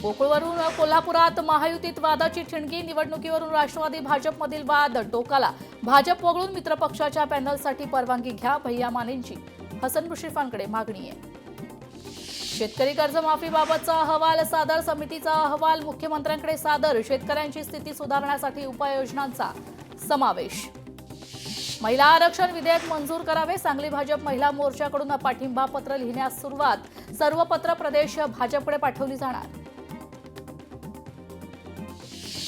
गोकुळवरून कोल्हापुरात महायुतीत वादाची ठिणगी, निवडणुकीवरून राष्ट्रवादी भाजपमधील वाद टोकाला. भाजप वगळून मित्रपक्षाच्या पॅनलसाठी परवानगी घ्या, भैया मानेंची हसन मुश्रीफांकडे मागणी आहे. शेतकरी कर्जमाफीबाबतचा अहवाल सादर, समितीचा अहवाल मुख्यमंत्र्यांकडे सादर. शेतकऱ्यांची स्थिती सुधारण्यासाठी उपाययोजनांचा समावेश. महिला आरक्षण विधेयक मंजूर करावे, सांगली भाजप महिला मोर्चाकडून पाठिंबा पत्र लिहिण्यास सुरुवात. सर्व पत्र प्रदेश भाजपकडे पाठवली जाणार.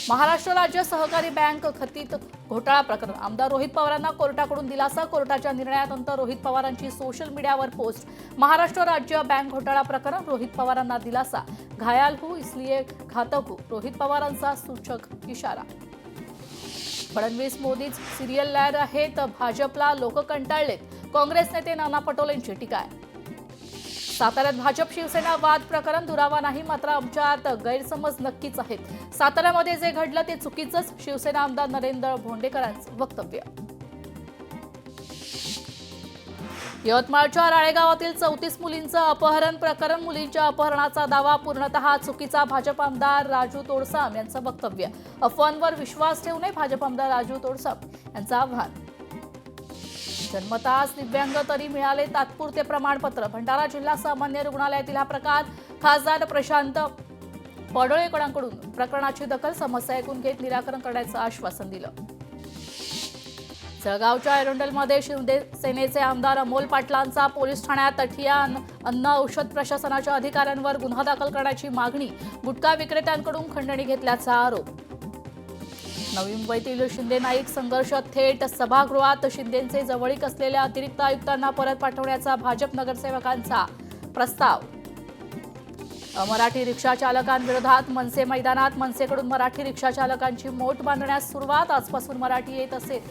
महाराष्ट्र राज्य सहकारी बँक खतीत घोटाळा प्रकरण, आमदार रोहित पवारांना कोर्टाकडून दिलासा. कोर्टाच्या निर्णयानंतर रोहित पवारांची सोशल मीडियावर पोस्ट. महाराष्ट्र राज्य बँक घोटाळा प्रकरण, रोहित पवारांना दिलासा. घायल हूं इसलिए घातक हूं, रोहित पवारांचा सूचक इशारा. फडणवीस मोदीच सिरियल लॅड आहेत, भाजपला लोक कंटाळलेत, काँग्रेस नेते नाना पटोलेंची टीका. साताऱ्यात भाजप शिवसेना वाद प्रकरण, दुरावा नाही, मात्र आमच्यात गैरसमज नक्कीच आहेत. साताऱ्यामध्ये जे घडलं ते चुकीचंच, शिवसेना आमदार नरेंद्र भोंडेकरांचं वक्तव्य. यवतमाळच्या राळेगावातील 34 मुलींचं अपहरण प्रकरण, मुलींच्या अपहरणाचा दावा पूर्णतः चुकीचा, भाजप आमदार राजू तोडसाम यांचं वक्तव्य. अफवांवर विश्वास ठेवू नये, भाजप आमदार राजू तोडसाम यांचं आव्हान. जन्मताच दिव्यांग तरी मिळाले तात्पुरते प्रमाणपत्र, भंडारा जिल्हा सामान्य रुग्णालयातील हा प्रकार. खासदार प्रशांत पडोळेकरांकडून प्रकरणाची दखल, समस्या ऐकून घेत निराकरण करण्याचं आश्वासन दिलं. जळगावच्या एरंडलमध्ये शिंदे सेनेचे आमदार अमोल पाटलांचा पोलीस ठाण्यात ठिय्या, अन्न औषध प्रशासनाच्या अधिकाऱ्यांवर गुन्हा दाखल करण्याची मागणी. गुटखा विक्रेत्यांकडून खंडणी घेतल्याचा आरोप. नवी मुंबईतील शिंदे नाईक संघर्ष थेट सभागृहात, शिंदेचे जवळीक असलेल्या अतिरिक्त आयुक्तांना परत पाठवण्याचा भाजप नगरसेवकांचा प्रस्ताव. मराठी रिक्षा चालकांविरोधात मनसे मैदानात, मनसेकडून मराठी रिक्षा चालकांची मोट बांधण्यास सुरुवात. आजपासून मराठी येत असे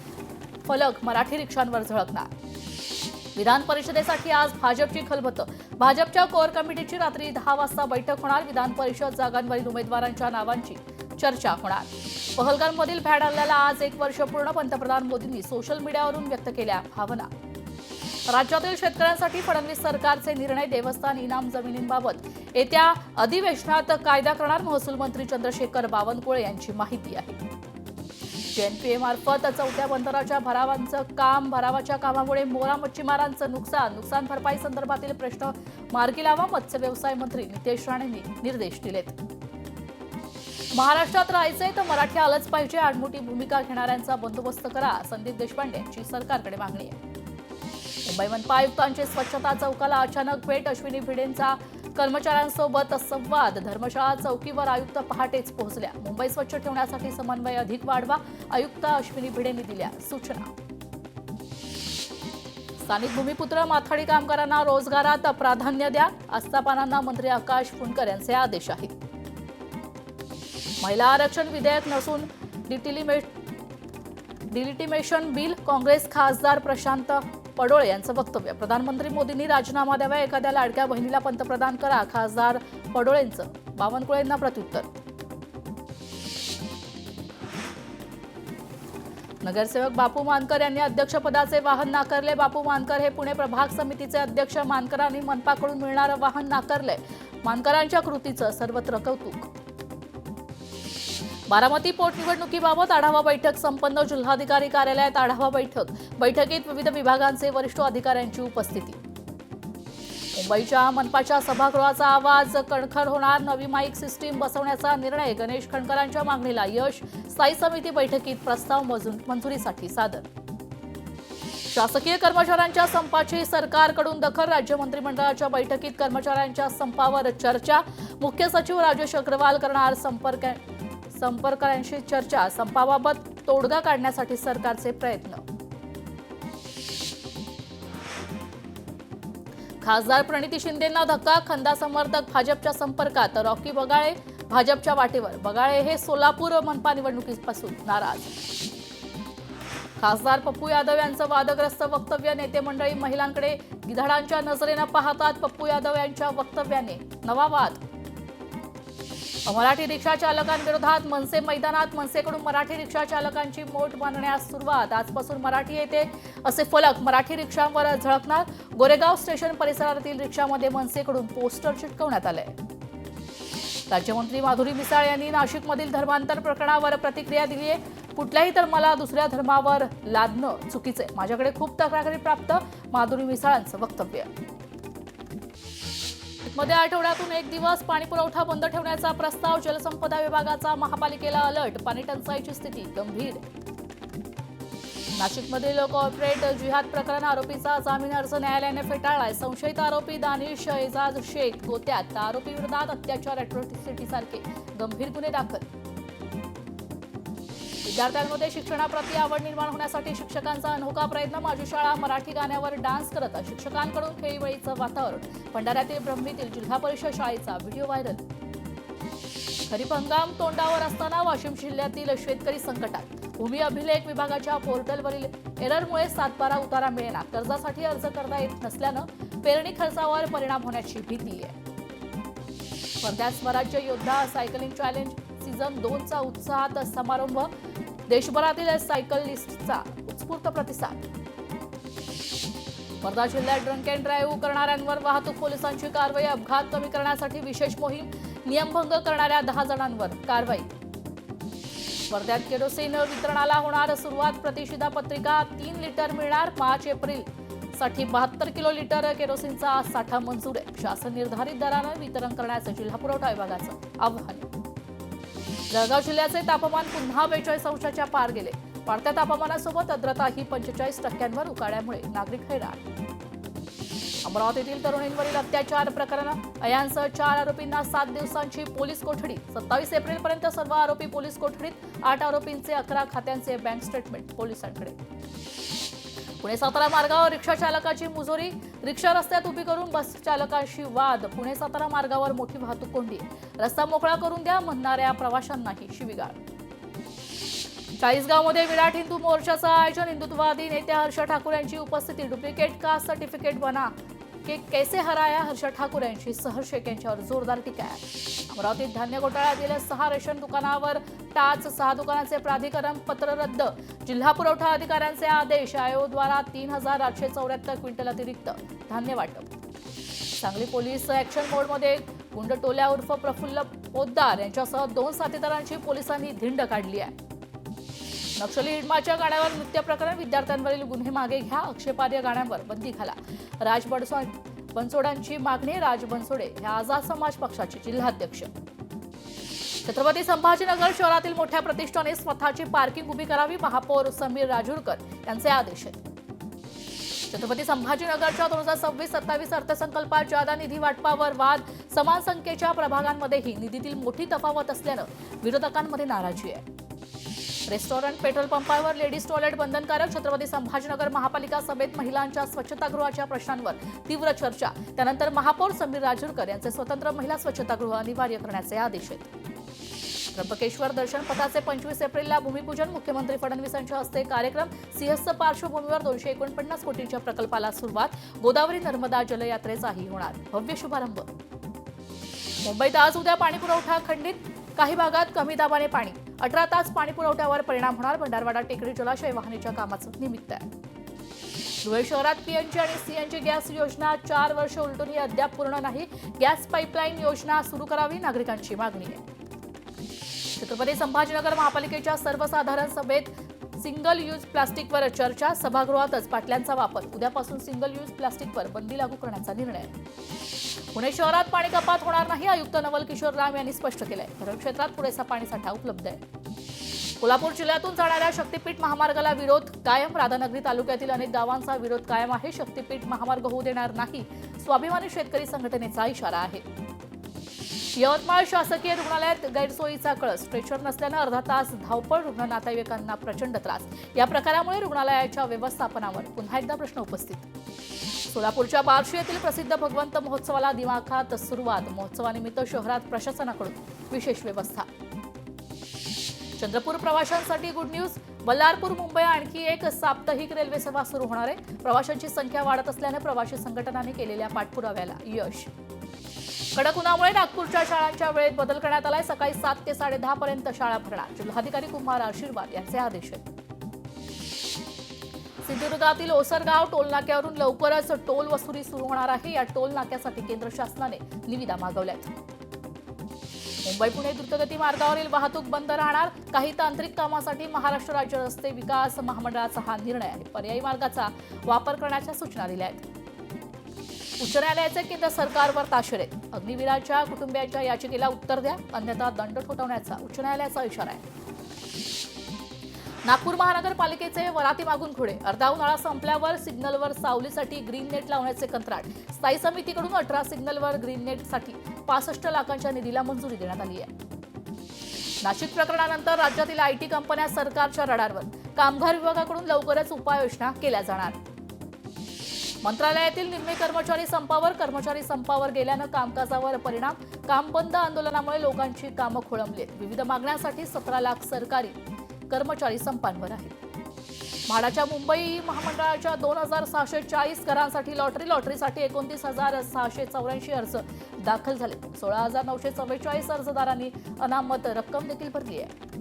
फलक मराठी रिक्षांवर झळकणार. विधान परिषदेसाठी आज भाजपची खलबतं, भाजपच्या कोर कमिटीची रात्री 10 वाजता बैठक होणार. विधान परिषद जागांवरील उमेदवारांच्या नावांची चर्चा होणार. पहलगाममधील भ्याड हल्ल्याला आज 1 वर्ष पूर्ण, पंतप्रधान मोदींनी सोशल मीडियावरून व्यक्त केल्या भावना. राज्यातील शेतकऱ्यांसाठी फडणवीस सरकारचे निर्णय, देवस्थान इनाम जमिनींबाबत येत्या अधिवेशनात कायदा करणार, महसूल मंत्री चंद्रशेखर बावनकुळे यांची माहिती आहे. जेएनपीए मार्फत 4थ्या बंदराच्या भरावांचं काम, भरावाच्या कामामुळे मोरा मच्छीमारांचं नुकसान भरपाई संदर्भातील प्रश्न मार्गी लावा, मत्स्य व्यवसाय मंत्री नितेश राणेंनी निर्देश दिलेत. महाराष्ट्रात राहायचंय तर मराठी आलंच पाहिजे, आडमुठी भूमिका घेणाऱ्यांचा बंदोबस्त करा, संदीप देशपांडे यांची सरकारकडे मागणी आहे. मुंबई मनपा आयुक्तांची स्वच्छता चौकाला अचानक भेट, अश्विनी भिडेंचा कर्मचाऱ्यांसोबत संवाद. धर्मशाळा चौकीवर आयुक्त पहाटेच पोहोचल्या. मुंबई स्वच्छ ठेवण्यासाठी समन्वय अधिक वाढवा, आयुक्त अश्विनी भिडेंनी दिल्या सूचना. स्थानिक भूमिपुत्र माथाडी कामगारांना रोजगारात प्राधान्य द्या, आस्थापनांना मंत्री आकाश फुंडकर यांचे आदेश आहेत. महिला आरक्षण विधेयक नसून डिलिटिमेशन बिल, काँग्रेस खासदार प्रशांत पडोळे यांचं वक्तव्य. प्रधानमंत्री मोदींनी राजीनामा द्यावा, एखाद्या लाडक्या बहिणीला पंतप्रधान करा, खासदार पडोळेंचं बावनकुळेंना प्रत्युत्तर. नगरसेवक बापू मानकर यांनी अध्यक्षपदाचे वाहन नाकारले. बापू मानकर हे पुणे प्रभाग समितीचे अध्यक्ष, मानकरांनी मनपाकडून मिळणारं वाहन नाकारलंय. मानकरांच्या कृतीचं सर्वत्र कौतुक. बारामती पोटनिवडणुकीबाबत आढावा बैठक संपन्न, जिल्हाधिकारी कार्यालयात आढावा बैठक. बैठकीत विविध विभागांचे वरिष्ठ अधिकाऱ्यांची उपस्थिती. मुंबईच्या मनपाच्या सभागृहाचा आवाज कणखर होणार, नवी माईक सिस्टीम बसवण्याचा निर्णय. गणेश खंडकरांच्या मागणीला यश, स्थायी समिती बैठकीत प्रस्ताव मंजुरीसाठी सादर. शासकीय कर्मचाऱ्यांच्या संपाची सरकारकडून दखल, राज्य मंत्रिमंडळाच्या बैठकीत कर्मचाऱ्यांच्या संपावर चर्चा. मुख्य सचिव राजेश अग्रवाल करणार संपर्कांशी चर्चा. संपाबाबत तोडगा काढण्यासाठी सरकारचे प्रयत्न. खासदार प्रणिती शिंदेंना धक्का, खंदा समर्थक भाजपच्या संपर्कात. रॉकी बगाळे भाजपच्या वाटेवर, बगाळे हे सोलापूर मनपा निवडणुकीपासून नाराज. खासदार पप्पू यादव यांचं वादग्रस्त वक्तव्य, नेते मंडळी महिलांकडे गिधाडांच्या नजरेनं पाहतात. पप्पू यादव यांच्या वक्तव्याने नवा वाद. मराठी रिक्षा चालकांविरोधात मनसे मैदानात, मनसेकडून मराठी रिक्षा चालकांची मोट बांधण्यास सुरुवात. आजपासून मराठी येते असे फलक मराठी रिक्षांवर झळकणार. गोरेगाव स्टेशन परिसरातील रिक्षामध्ये मनसेकडून पोस्टर चिटकवण्यात आले. राज्यमंत्री माधुरी मिसाळ यांनी नाशिकमधील धर्मांतर प्रकरणावर प्रतिक्रिया दिली आहे। कुठल्याही धर्माला दुसऱ्या धर्मावर लादणं चुकीचं आहे। माझ्याकडे खूप तक्रारी प्राप्त, माधुरी मिसाळांचं वक्तव्य। मध्ये आठवड्यातून एक दिवस पाणीपुरवठा बंद ठेवण्याचा प्रस्ताव, जलसंपदा विभागाचा महापालिकेला अलर्ट, पाणी टंचाईची स्थिती गंभीर। नाशिकमधील कॉर्पोरेट जिहाद प्रकरण, आरोपीचा जामीन अर्ज न्यायालयाने फेटाळलाय। संशयित आरोपी दानिश एजाज शेख गोत्यात, आरोपी विरोधात अत्याचार, अॅट्रॉसिटीसारखे गंभीर गुन्हे दाखल। विद्यार्थ्यांमध्ये शिक्षणाप्रती आवड निर्माण होण्यासाठी शिक्षकांचा अनोखा प्रयत्न, माझी शाळा मराठी गाण्यावर डान्स करत शिक्षकांकडून खेळीमेळीचं वातावरण। भंडाऱ्यातील ब्रह्मीतील जिल्हा परिषद शाळेचा व्हिडिओ व्हायरल। खरीप हंगाम तोंडावर असताना वाशिम जिल्ह्यातील शेतकरी संकटात, भूमी अभिलेख विभागाच्या पोर्टलवरील एररमुळे सातबारा उतारा मिळेना, कर्जासाठी अर्ज करता येत नसल्यानं पेरणी खर्चावर परिणाम होण्याची भीती आहे। वर्ध्यात स्वराज्य योद्धा सायकलिंग चॅलेंज सीझन 2चा उत्साहात समारंभ, देशभरातील सायकलिस्टचा उत्स्फूर्त प्रतिसाद। वर्धा जिल्ह्यात ड्रंक अँड ड्राईव्ह करणाऱ्यांवर वाहतूक पोलिसांची कारवाई, अपघात कमी करण्यासाठी विशेष मोहीम, नियमभंग करणाऱ्या 10 जणांवर कारवाई। वर्ध्यात केरोसिन वितरणाला होणार सुरुवात, प्रतिशिधा पत्रिका 3 लिटर मिळणार, 5 एप्रिल साठी 72 किलो लिटर केरोसिनचा साठा मंजूर आहे। शासन निर्धारित दरानं वितरण करण्याचं जिल्हा पुरवठा विभागाचं आवाहन। जळगाव जिल्ह्याचे तापमान पुन्हा 42 अंशाच्या पार गेले, वाढत्या तापमानासोबत आर्द्रताही 45% उकाड्यामुळे नागरिक हैराण। अमरावतीतील तरुणींवरील अत्याचार प्रकरण, अयांसह 4 आरोपींना 7 दिवसांची पोलीस कोठडी, 27 एप्रिलपर्यंत सर्व आरोपी पोलीस कोठडीत, 8 आरोपींचे 11 खात्यांचे बँक स्टेटमेंट पोलिसांकडे। पुणे सातारा मार्गावर रिक्षा चालकाची मुजोरी, रिक्षा रस्त्यात उभी करून बस चालकाशी वाद, पुणे सातारा मार्गावर मोठी वाहतूक कोंडी, रस्ता मोकळा करून द्या म्हणणाऱ्या प्रवाशांनाही शिवीगाळ। चाळीसगावमध्ये विराट हिंदू मोर्चाचं आयोजन, हिंदुत्ववादी नेत्या हर्ष ठाकूर यांची उपस्थिती, डुप्लिकेट कास्ट सर्टिफिकेट बना के कैसे हराया, हर्ष ठाकूर यांची सहर शेख यांच्यावर जोरदार टीका आहे। अमरावतीत धान्य घोटाळ्यातील 6 रेशन दुकानावर टाच, 6 दुकानांचे प्राधिकरण पत्र रद्द, जिल्हा पुरवठा अधिकाऱ्यांचे आदेश, आयोद्वारा 3874 क्विंटल अतिरिक्त धान्य वाटप। सांगली पोलीस ऍक्शन मोडमध्ये, गुंड टोल्या उर्फ प्रफुल्ल पोद्दार यांच्यासह 2 साथीदारांची पोलिसांनी धिंड काढली आहे। नक्षली हिडमाच्या गाण्यावर नृत्य प्रकरण, विद्यार्थ्यांवरील गुन्हे मागे घ्या, आक्षेपार्ह गाण्यांवर बंदी घाला, राज बनसोडांची मागणी, राज बनसोडे हे आझाद समाज पक्षाचे जिल्हाध्यक्ष। छत्रपती संभाजीनगर शहरातील मोठ्या प्रतिष्ठाने स्वतःची पार्किंग उभी करावी, महापौर समीर राजूरकर यांचे आदेश आहेत। छत्रपती संभाजीनगरच्या 2026-27 अर्थसंकल्पात जादा निधी वाटपावर वाद, समान संख्येच्या प्रभागांमध्येही निधीतील मोठी तफावत असल्यानं विरोधकांमध्ये नाराजी आहे। रेस्टॉरंट, पेट्रोल पंपावर लेडीज टॉयलेट बंधनकारक, छत्रपती संभाजीनगर महापालिका सभेत महिलांच्या स्वच्छतागृहाच्या प्रश्नांवर तीव्र चर्चा, त्यानंतर महापौर समीर राजूरकर यांचे स्वतंत्र महिला स्वच्छतागृह अनिवार्य करण्याचे आदेश आहेत। त्र्यंबकेश्वर दर्शन पथाचे 25 एप्रिलला भूमिपूजन, मुख्यमंत्री फडणवीसांच्या हस्ते कार्यक्रम, सिंहस्थ पार्श्वभूमीवर 249 कोटींच्या प्रकल्पाला सुरुवात, गोदावरी नर्मदा जलयात्रेचाही होणार भव्य शुभारंभ। मुंबईत आज उद्या पाणीपुरवठा खंडित, काही भागात कमी दाबाने पाणी, 18 तास पाणीपुरवठ्यावर परिणाम होणार, भंडारवाडा टेकडी जलाशय वाहनाच्या कामाचं निमित्त आहे। धुळे शहरात पीएनजी आणि सीएनजी गॅस योजना 4 वर्ष उलटूनही अद्याप पूर्ण नाही, गॅस पाईपलाईन योजना सुरू करावी, नागरिकांची मागणी आहे। छत्रपती संभाजीनगर महापालिकेच्या सर्वसाधारण सभेत सिंगल यूज प्लास्टिकवर चर्चा, सभागृहातच बाटल्यांचा वापर, उद्यापासून सिंगल यूज प्लास्टिकवर बंदी लागू करण्याचा निर्णय। पुणे शहरात पाणी कपात होणार नाही, आयुक्त नवल किशोर राम यांनी स्पष्ट केलंय, धरण क्षेत्रात पुरेसा पाणीसाठा उपलब्ध आहे। कोल्हापूर जिल्ह्यातून जाणाऱ्या शक्तीपीठ महामार्गाला विरोध कायम, राधानगरी तालुक्यातील अनेक गावांचा विरोध कायम आहे, शक्तीपीठ महामार्ग होऊ देणार नाही, स्वाभिमानी शेतकरी संघटनेचा इशारा आहे। यवतमाळ शासकीय रुग्णालयात गैरसोयीचा कळस, स्ट्रेचर नसल्यानं अर्धा तास धावपळ, रुग्ण नातेवाईकांना प्रचंड त्रास, या प्रकारामुळे रुग्णालयाच्या व्यवस्थापनावर पुन्हा एकदा प्रश्न उपस्थित। सोलापूरच्या बार्शी येथील प्रसिद्ध भगवंत महोत्सवाला दिमाखात सुरुवात, महोत्सवानिमित्त शहरात प्रशासनाकडून विशेष व्यवस्था। चंद्रपूर प्रवाशांसाठी गुड न्यूज, बल्लारपूर मुंबई आणखी एक साप्ताहिक रेल्वे सेवा सुरू होणार आहे, प्रवाशांची संख्या वाढत असल्याने प्रवासी संघटनांनी केलेल्या पाठपुराव्याला यश। कडक उन्हामुळे नागपूरच्या शाळांच्या वेळेत बदल करण्यात आलाय, सकाळी 7 ते 10:30 पर्यंत शाळा भरणार, जिल्हाधिकारी कुमार आशीर्वाद यांचे आदेश आहेत। सिंधुदुर्गातील ओसरगाव टोल नाक्यावरून लवकरच टोल वसुली सुरू होणार आहे, या टोल नाक्यासाठी केंद्र शासनाने निविदा मागवल्यात। मुंबई पुणे द्रुतगती मार्गावरील वाहतूक बंद राहणार. काही तांत्रिक कामासाठी महाराष्ट्र राज्य रस्ते विकास महामंडळाचा हा निर्णय आहे. पर्यायी मार्गाचा वापर करण्याच्या सूचना दिल्या आहेत. उच्च न्यायालयाचे केंद्र सरकारवर ताशेरे. अग्निवीराच्या कुटुंबियांच्या याचिकेला उत्तर द्या, अन्यथा दंड ठोठावण्याचा उच्च न्यायालयाचा इशारा आहे. नागपूर महानगरपालिकेचे वराती मागून खुडे. अर्धा उन्हाळा संपल्यावर सिग्नलवर सावलीसाठी ग्रीन नेट लावण्याचे कंत्राट. स्थायी समितीकडून 18 सिग्नलवर ग्रीन नेटसाठी 65 लाखांच्या निधीला मंजुरी देण्यात आली आहे. नाशिक प्रकरणानंतर राज्यातील आयटी कंपन्या सरकारच्या रडारवर. कामगार विभागाकडून लवकरच उपाययोजना केल्या जाणार. मंत्रालयातील निम्मे कर्मचारी संपावर. कर्मचारी संपावर गेल्यानं कामकाजावर परिणाम. काम बंद आंदोलनामुळे लोकांची कामं खोळंबली आहेत. विविध मागण्यांसाठी 17 लाख सरकारी कर्मचारी संपांवर आहेत. म्हाडाच्या मुंबई महामंडळाच्या 2640 घरांसाठी लॉटरीसाठी 29,684 अर्ज दाखल झाले. 16,944 अर्जदारांनी अनामत रक्कम देखील भरली आहे.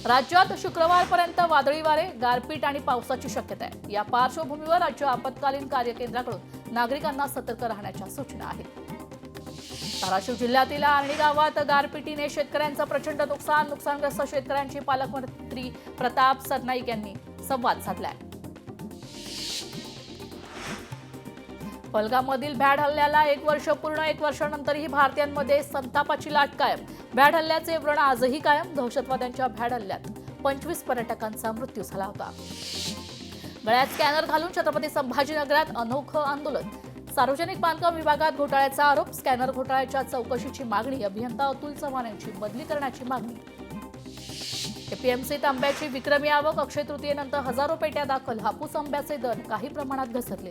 राज्यात शुक्रवारपर्यंत वादळी वारे, गारपीट आणि पावसाची शक्यता आहे. या पार्श्वभूमीवर राज्य आपत्कालीन कार्य केंद्राकडून नागरिकांना सतर्क राहण्याच्या सूचना आहेत. धाराशिव जिल्ह्यातील आर्णी गावात गारपिटीने शेतकऱ्यांचं प्रचंड नुकसानग्रस्त शेतकऱ्यांशी पालकमंत्री प्रताप सरनाईक यांनी संवाद साधलाय. पहलगाममधील भ्याड हल्ल्याला 1 वर्ष पूर्ण. 1 वर्षानंतरही भारतीयांमध्ये संतापाची लाट कायम. भ्याड हल्ल्याचे व्रण आजही कायम. दहशतवाद्यांच्या भ्याड हल्ल्यात 25 पर्यटकांचा मृत्यू झाला होता. गळ्यात स्कॅनर घालून छत्रपती संभाजीनगरात अनोखं आंदोलन. सार्वजनिक बांधकाम विभागात घोटाळ्याचा आरोप. स्कॅनर घोटाळ्याच्या चौकशीची मागणी. अभियंता अतुल चव्हाण यांची बदली करण्याची मागणी. एपीएमसीत आंब्याची विक्रमी आवक. अक्षय तृतीयेनंतर हजारो पेट्या दाखल. हापूस आंब्याचे दर काही प्रमाणात घसरले.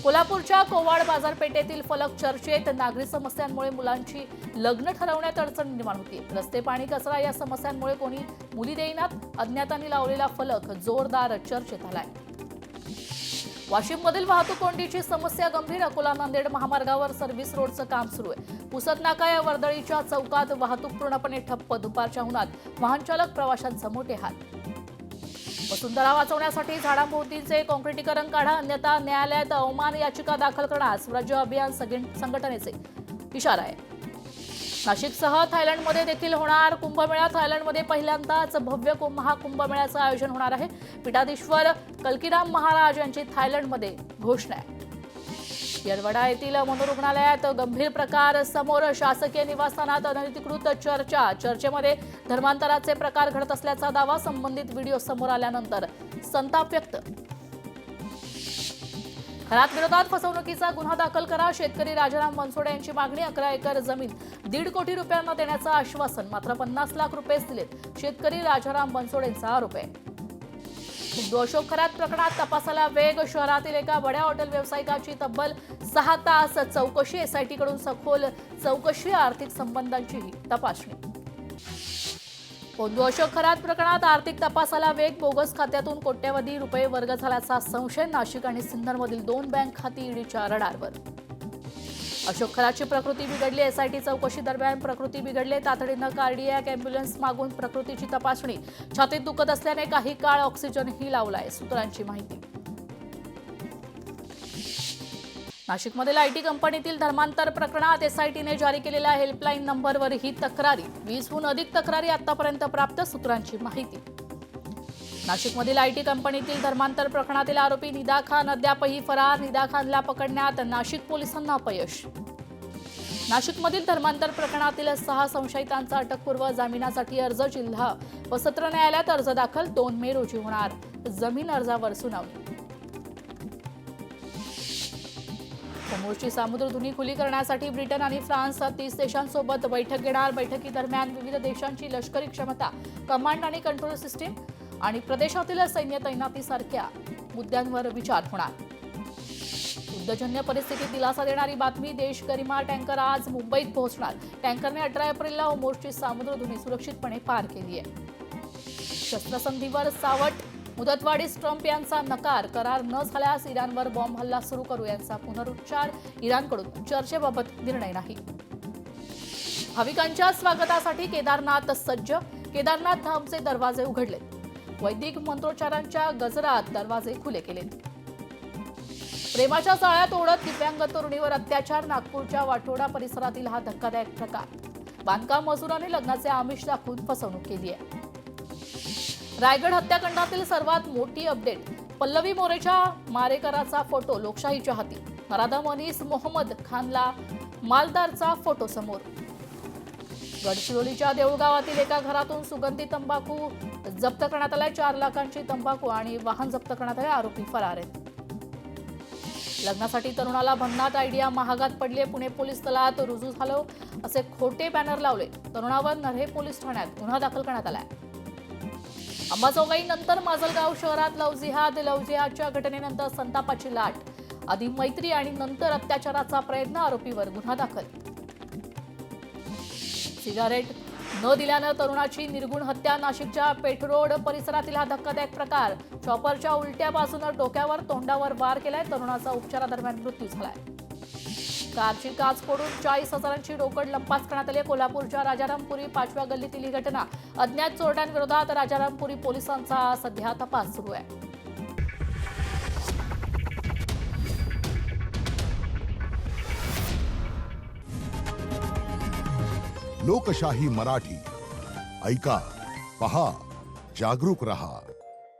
कोल्हापूरच्या कोवाड बाजारपेठेतील फलक चर्चेत. नागरी समस्यांमुळे मुलांची लग्न ठरवण्यात अडचण निर्माण होती. रस्ते, पाणी, कचरा या समस्यांमुळे कोणी मुली देईनात. अज्ञातांनी लावलेला फलक जोरदार चर्चेत आलाय. वाशिममधील वाहतूक कोंडीची समस्या गंभीर. अकोला नांदेड महामार्गावर सर्व्हिस रोडचं काम सुरू आहे. पुसद नाका या वर्दळीच्या चौकात वाहतूक पूर्णपणे ठप्प. दुपारच्या उन्हात वाहन चालक प्रवाशांचे मोठे हाल. वसुंधरा वाचवण्यासाठी झाडाभोवतीचे काँक्रिटीकरण काढा, अन्यथा न्यायालयात अवमान याचिका दाखल करणार स्वराज्य अभियान संघटनेचे इशारा आहे. नाशिकसह थायलंडमध्ये देखील होणार कुंभमेळा. थायलंडमध्ये पहिल्यांदाच भव्य महाकुंभमेळ्याचं आयोजन होणार आहे. पीठाधीश्वर कल्कीराम महाराज यांची थायलंडमध्ये घोषणा आहे. येरवडा येथील मनोरुग्णालयात गंभीर प्रकार समोर. शासकीय निवासस्थानात अनधिकृत चर्चेमध्ये धर्मांतराचे प्रकार घडत असल्याचा दावा. संबंधित व्हिडिओ समोर आल्यानंतर संताप व्यक्त. खरात विरोधात फसवणुकीचा गुन्हा दाखल करा. शेतकरी राजाराम बनसोडे यांची मागणी. 11 एकर जमीन 1.5 कोटी रुपयांना देण्याचं आश्वासन. मात्र 50 लाख रुपयेच दिलेत. शेतकरी राजाराम बनसोडेंचा आरोप आहे. हिंदू अशोक खरात प्रकरणात तपासाला वेग. शहरातील एका बड्या हॉटेल व्यावसायिकाची तब्बल 6 तास चौकशी. एसआयटीकडून सखोल चौकशी. आर्थिक संबंधांचीही तपासणी. हिंदू अशोक खरात प्रकरणात आर्थिक तपासाला वेग. बोगस खात्यातून कोट्यवधी रुपये वर्ग झाल्याचा संशय. नाशिक आणि सिन्नरमधील 2 बँक खाती ईडीच्या रडारवर. अशोक खरातची प्रकृती बिघडली. एसआयटी चौकशी दरम्यान प्रकृती बिघडले. तातडीनं कार्डियॅक अँब्युलन्स मागून प्रकृतीची तपासणी. छातीत दुखत असल्याने काही काळ ऑक्सिजनही लावलाय, सूत्रांची माहिती. नाशिकमधील आयटी कंपनीतील धर्मांतर प्रकरणात एसआयटीने जारी केलेल्या हेल्पलाईन नंबरवर ही तक्रारी. 20हून अधिक तक्रारी आतापर्यंत प्राप्त, सूत्रांची माहिती. नाशिकमधील आयटी कंपनीतील धर्मांतर प्रकरणातील आरोपी निदा खान अद्यापही फरार. निदा खानला पकडण्यात नाशिक पोलिसांना अपयश. नाशिकमधील धर्मांतर प्रकरणातील 6 संशयितांचा अटकपूर्व जामिनासाठी अर्ज. जिल्हा व सत्र न्यायालयात अर्ज दाखल. 2 मे रोजी होणार जमीन अर्जावर सुनावणी. होर्मुझची सामुद्रधुनी खुली करण्यासाठी ब्रिटन आणि फ्रान्स 30 देशांसोबत बैठक घेणार. बैठकीदरम्यान विविध देशांची लष्करी क्षमता, कमांड आणि कंट्रोल सिस्टीम आणि प्रदेशातील सैन्य तैनातीसारख्या मुद्द्यांवर विचार होणार. युद्धजन्य परिस्थितीत दिलासा देणारी बातमी. देश गरिमा टँकर आज मुंबईत पोहोचणार. टँकरने 18 एप्रिलला होर्मुझची सामुद्रधुनी सुरक्षितपणे पार केली आहे. शस्त्रसंधीवर सावट. मुदतवाढीस ट्रम्प यांचा नकार. करार न झाल्यास इराणवर बॉम्ब हल्ला सुरू करू यांचा पुनरुच्चार. इराणकडून चर्चेबाबत निर्णय नाही. भाविकांच्या स्वागतासाठी केदारनाथ सज्ज. केदारनाथ धामचे दरवाजे उघडलेत. वैदिक मंत्रोच्चारांच्या गजरात दरवाजे खुले केलेत. प्रेमाच्या जाळ्यात ओढत दिव्यांग तरुणीवर अत्याचार. नागपूरच्या वाठोडा परिसरातील हा धक्कादायक प्रकार. बांधकाम मजुराने लग्नाचे आमिष दाखवून फसवणूक केली आहे. रायगड हत्याकांडातील सर्वात मोठी अपडेट. पल्लवी मोरेच्या मारेकराचा फोटो लोकशाहीच्या हाती. नराधम अनीस मोहम्मद खानला मालदारचा फोटो समोर. गडचिरोलीच्या देऊळगावातील एका घरातून सुगंधी तंबाखू जप्त करण्यात आलाय. 4 लाखांची तंबाखू आणि वाहन जप्त करण्यात आले. आरोपी फरार आहेत. लग्नासाठी तरुणाला भन्नाट आयडिया महागात पडले. पुणे पोलीस दलात रुजू झालो असे खोटे बॅनर लावले. तरुणावर नर्हे पोलीस ठाण्यात गुन्हा दाखल करण्यात आलाय. अंबाजोगाई नंतर माजलगाव शहरात लवजिहादच्या घटनेनंतर संतापाची लाट. आधी मैत्री आणि नंतर अत्याचाराचा प्रयत्न. आरोपीवर गुन्हा दाखल. सिगारेट न दिल्यानं तरुणाची निर्गुण हत्या. नाशिकच्या पेठरोड परिसरातील हा धक्कादायक प्रकार. चॉपरच्या उलट्या बाजूनं डोक्यावर तोंडावर वार केलाय. तरुणाचा उपचारादरम्यान मृत्यू झालाय. कारची काच फोडून 40,000ची रोकड लंपास करण्यात आली. कोल्हापूरच्या राजारामपुरी 5व्या गल्लीतील ही घटना. अज्ञात चोरट्यांविरोधात राजारामपुरी पोलिसांचा सध्या तपास सुरू आहे. लोकशाही मराठी ऐका, पहा, जागरूक रहा.